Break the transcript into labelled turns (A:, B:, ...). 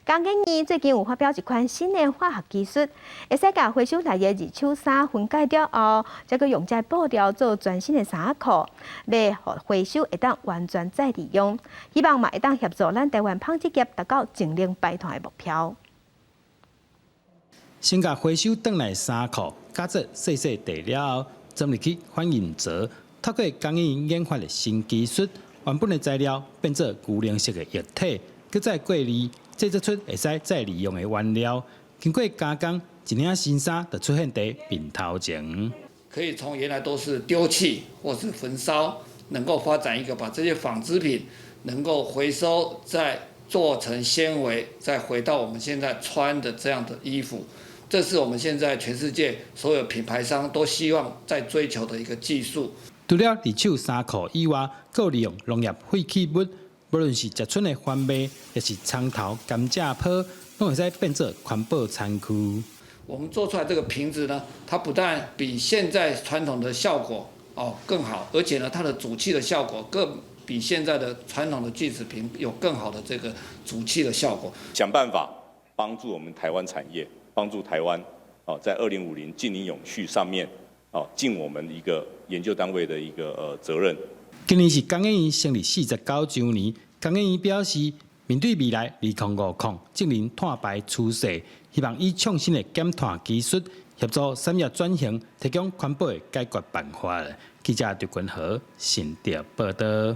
A: 钢建议最近有发表一款新的化学技术，会使甲回收来的二手衫分解掉后，再去用这布料做全新的衫裤，来互回收会当完全再利用。希望嘛会当协助咱台湾纺织业达到净零排碳的目标。
B: 先甲回收转来衫裤，加做细细地了后，装入去反应则，透过工艺研发的新技术，原本的材料变做牛奶色的液体，佮再过滤制作出会使再利用的原料。经过加工，一领新衫就出现在面头前。
C: 可以从原来都是丢弃或是焚烧，能够发展一个把这些纺织品能够回收，再做成纤维，再回到我们现在穿的这样的衣服。这是我们现在全世界所有品牌商都希望在追求的一个技术。
B: 除了二手衫裤以外，更利用农业废弃物，无论是植村的番麦，也是葱头、甘蔗坡，都会使变做环保餐区。
C: 我们做出来这个瓶子呢，它不但比现在传统的效果更好，而且呢，它的煮气的效果更比现在的传统的锯齿瓶有更好的这个煮气的效果。
D: 想办法帮助我们台湾产业，帮助台湾在2050净零永续上面尽我们一个研究单位的一个责任。
B: 今年是工研院成立49周年，工研院表示，面对未来2050净零碳排趋势，希望以创新的减碳技术协助产业转型，提供环保的解决办法。记者刘君豪，新潮报道。